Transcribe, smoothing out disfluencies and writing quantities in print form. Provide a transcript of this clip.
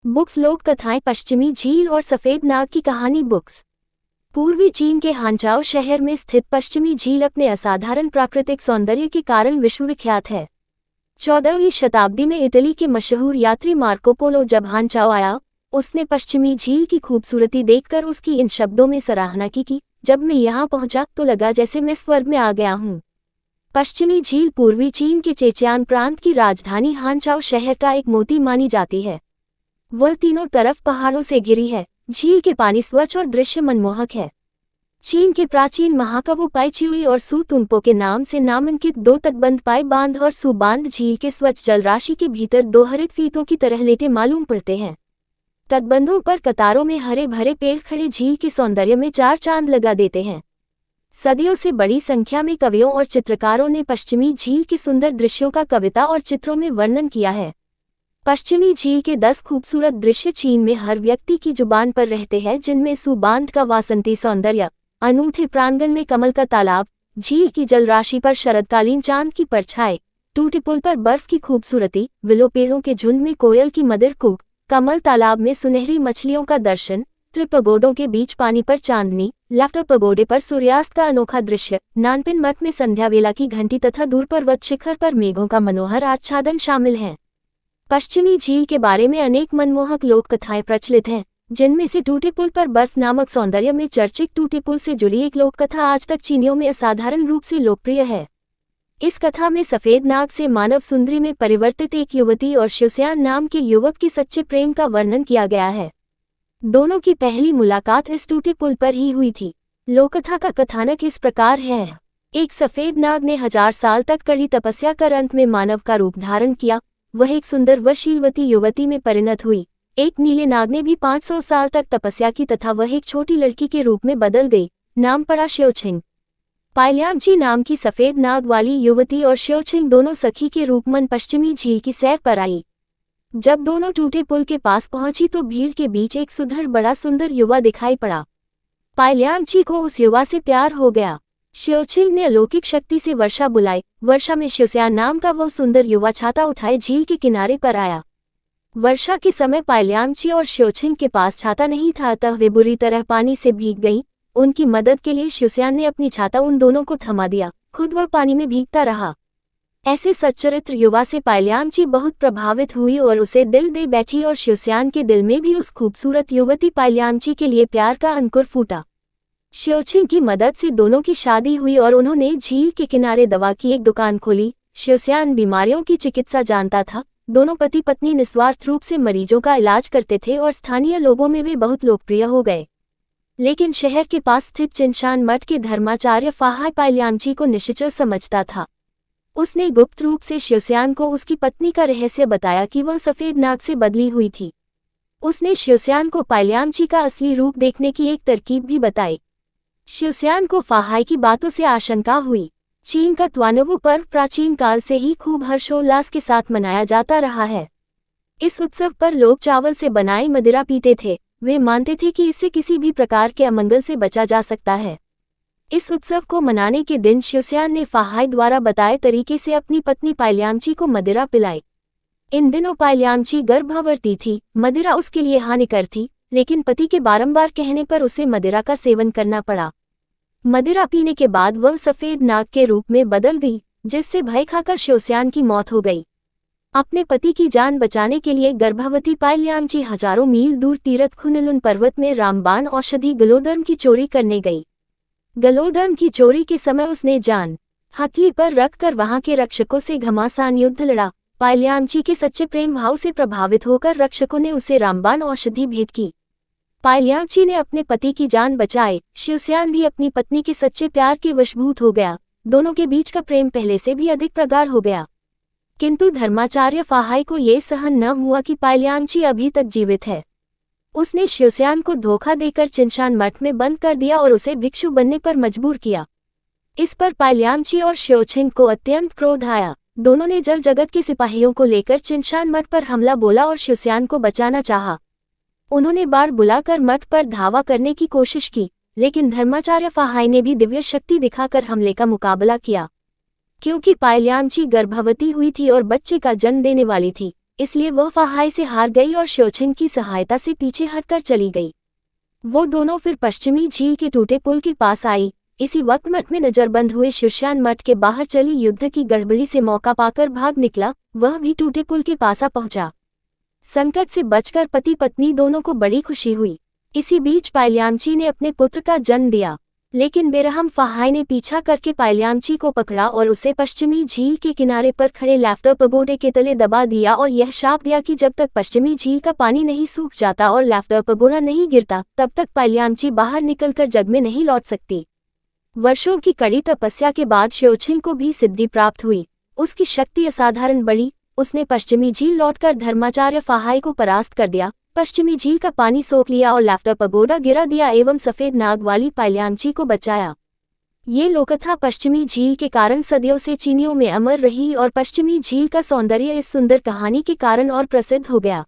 Books लोक कथाएं पश्चिमी झील और सफेद नाग की कहानी बुक्स। पूर्वी चीन के हानचाओ शहर में स्थित पश्चिमी झील अपने असाधारण प्राकृतिक सौंदर्य के कारण विश्वविख्यात है। 14वीं शताब्दी में इटली के मशहूर यात्री मार्को पोलो जब हानचाओ आया, उसने पश्चिमी झील की खूबसूरती देखकर उसकी इन शब्दों में सराहना की, जब मैं यहाँ पहुंचा तो लगा जैसे मैं स्वर्ग में आ गया हूँ। पश्चिमी झील पूर्वी चीन के चेचियान प्रांत की राजधानी हानचाओ शहर का एक मोती मानी जाती है। वह तीनों तरफ पहाड़ों से घिरी है। झील के पानी स्वच्छ और दृश्य मनमोहक है। चीन के प्राचीन महाकाव्य पाइचियुई और सु तुंगपो के नाम से नामांकित दो तटबंध पाई बांध और सु बांध झील के स्वच्छ जल राशि के भीतर दो हरित फीतों की तरह लेटे मालूम पड़ते हैं। तटबंधों पर कतारों में हरे भरे पेड़ खड़े झील के सौंदर्य में चार चांद लगा देते हैं। सदियों से बड़ी संख्या में कवियों और चित्रकारों ने पश्चिमी झील के सुंदर दृश्यों का कविता और चित्रों में वर्णन किया है। पश्चिमी झील के 10 खूबसूरत दृश्य चीन में हर व्यक्ति की जुबान पर रहते हैं, जिनमें सु बांध का वासंती सौंदर्य, अनूठे प्रांगण में कमल का तालाब, झील की जलराशि पर शरदकालीन चांद की परछाई, टूटे पुल पर बर्फ की खूबसूरती, विलो पेड़ों के झुंड में कोयल की मधुर कूक, कमल तालाब में सुनहरी मछलियों का दर्शन, त्रिपगोडों के बीच पानी पर चांदनी, लाफ्टर पगोडे पर सूर्यास्त का अनोखा दृश्य, नानपिन मठ में संध्या वेला की घंटी तथा दूर पर्वत शिखर पर मेघों का मनोहर आच्छादन शामिल हैं। पश्चिमी झील के बारे में अनेक मनमोहक लोक कथाएं प्रचलित हैं, जिनमें से टूटे पुल पर बर्फ नामक सौंदर्य में चर्चित टूटे पुल से जुड़ी एक लोक कथा आज तक चीनियों में असाधारण रूप से लोकप्रिय है। इस कथा में सफेद नाग से मानव सुंदरी में परिवर्तित एक युवती और शिवस्यान नाम के युवक के सच्चे प्रेम का वर्णन किया गया है। दोनों की पहली मुलाकात इस टूटे पुल पर ही हुई थी। लोककथा का कथानक इस प्रकार है। एक सफेद नाग ने 1000 साल तक कड़ी तपस्या कर अंत में मानव का रूप धारण किया। वह एक सुंदर व शीलवती युवती में परिणत हुई। एक नीले नाग ने भी 500 साल तक तपस्या की तथा वह एक छोटी लड़की के रूप में बदल गई। नाम पड़ा श्योछिंग। पाइल्यामची नाम की सफेद नाग वाली युवती और श्योछिंग दोनों सखी के रूप में पश्चिमी झील की सैर पर आई। जब दोनों टूटे पुल के पास पहुंची तो भीड़ के बीच एक सुधर बड़ा सुंदर युवा दिखाई पड़ा। पाइल्यामची को उस युवा से प्यार हो गया। श्योछिंग ने अलौकिक शक्ति से वर्षा बुलाई। वर्षा में शिवस्यान नाम का वह सुंदर युवा छाता उठाए झील के किनारे पर आया। वर्षा के समय पाइल्यामची और श्योछिंग के पास छाता नहीं था, अतः वे बुरी तरह पानी से भीग गईं। उनकी मदद के लिए शिवस्यान ने अपनी छाता उन दोनों को थमा दिया, खुद वह पानी में भीगता रहा। ऐसे सच्चरित्र युवा से पाइल्यामची बहुत प्रभावित हुई और उसे दिल दे बैठी और शिवस्यान के दिल में भी उस खूबसूरत युवती पाइल्यामची के लिए प्यार का अंकुर फूटा। श्योछिंग की मदद से दोनों की शादी हुई और उन्होंने झील के किनारे दवा की एक दुकान खोली। शिवस्यान बीमारियों की चिकित्सा जानता था। दोनों पति पत्नी निस्वार्थ रूप से मरीजों का इलाज करते थे और स्थानीय लोगों में वे बहुत लोकप्रिय हो गए। लेकिन शहर के पास स्थित चिनशान मठ के धर्माचार्य फाहाई पाइल्यामची को निश्चय समझता था। उसने गुप्त रूप से शिवस्यान को उसकी पत्नी का रहस्य बताया कि वह सफेद नाग से बदली हुई थी। उसने शिवस्यान को पाइल्यामची का असली रूप देखने की एक तरकीब भी बताई। शिवस्यान को फाहाई की बातों से आशंका हुई। चीन का त्वानवु पर्व प्राचीन काल से ही खूब हर्षोल्लास के साथ मनाया जाता रहा है। इस उत्सव पर लोग चावल से बनाई मदिरा पीते थे। वे मानते थे कि इससे किसी भी प्रकार के अमंगल से बचा जा सकता है। इस उत्सव को मनाने के दिन शिवस्यान ने फाहाई द्वारा बताए तरीके से अपनी पत्नी पाइल्यामची को मदिरा पिलाई। इन दिनों पाइल्यामची गर्भवती थी। मदिरा उसके लिए हानिकर थी, लेकिन पति के बारंबार कहने पर उसे मदिरा का सेवन करना पड़ा। मदिरा पीने के बाद वह सफेद नाग के रूप में बदल गई, जिससे भय खाकर शिवस्यान की मौत हो गई। अपने पति की जान बचाने के लिए गर्भवती पाइल्यामची हजारों मील दूर तीरथ खुनलुन पर्वत में रामबाण औषधि गलोधर्म की चोरी करने गई। गलोधर्म की चोरी के समय उसने जान हथेली पर रखकर वहां के रक्षकों से घमासान युद्ध लड़ा। पाइल्यामची के सच्चे प्रेम भाव से प्रभावित होकर रक्षकों ने उसे रामबाण औषधि भेंट की। पाइल्यामची ने अपने पति की जान बचाई। शिवस्यान भी अपनी पत्नी के सच्चे प्यार के वशभूत हो गया। दोनों के बीच का प्रेम पहले से भी अधिक प्रगाढ़ हो गया। किंतु धर्माचार्य फाहाई को यह सहन न हुआ कि पाइल्यामची अभी तक जीवित है। उसने शिवस्यान को धोखा देकर चिनशान मठ में बंद कर दिया और उसे भिक्षु बनने पर मजबूर किया। इस पर पाइल्यामची और श्योछिंग को अत्यंत क्रोध आया। दोनों ने जल जगत के सिपाहियों को लेकर चिनशान मठ पर हमला बोला और शिवस्यान को बचाना चाहा। उन्होंने बार बुलाकर मठ पर धावा करने की कोशिश की, लेकिन धर्माचार्य फाहाई ने भी दिव्य शक्ति दिखाकर हमले का मुकाबला किया। क्योंकि पाइल्यामची गर्भवती हुई थी और बच्चे का जन्म देने वाली थी, इसलिए वह फाहाई से हार गई और श्योछिन की सहायता से पीछे हटकर चली गई। वो दोनों फिर पश्चिमी झील के टूटे पुल के पास आई। इसी वक्त मठ में नजरबंद हुए शिष्यान मठ के बाहर चली युद्ध की गड़बड़ी से मौका पाकर भाग निकला। वह भी टूटे पुल के पास आ पहुंचा। संकट से बचकर पति पत्नी दोनों को बड़ी खुशी हुई। इसी बीच पायलियांची ने अपने पुत्र का जन्म दिया, लेकिन बेरहम फाहाई ने पीछा करके पायलियांची को पकड़ा और उसे पश्चिमी झील के किनारे पर खड़े लैफ्टर पगोडे के तले दबा दिया और यह शाप दिया कि जब तक पश्चिमी झील का पानी नहीं सूख जाता और लैफ्टर पगोडा नहीं गिरता, तब तक पायलियांची बाहर निकलकर जग में नहीं लौट सकती। वर्षों की कड़ी तपस्या के बाद श्योछिन को भी सिद्धि प्राप्त हुई। उसकी शक्ति असाधारण बढ़ी। उसने पश्चिमी झील लौटकर धर्माचार्य फाहाई को परास्त कर दिया, पश्चिमी झील का पानी सोख लिया और लैफ्टर पगोडा गिरा दिया एवं सफेद नाग वाली पायलियांची को बचाया। ये लोककथा पश्चिमी झील के कारण सदियों से चीनियों में अमर रही और पश्चिमी झील का सौंदर्य इस सुंदर कहानी के कारण और प्रसिद्ध हो गया।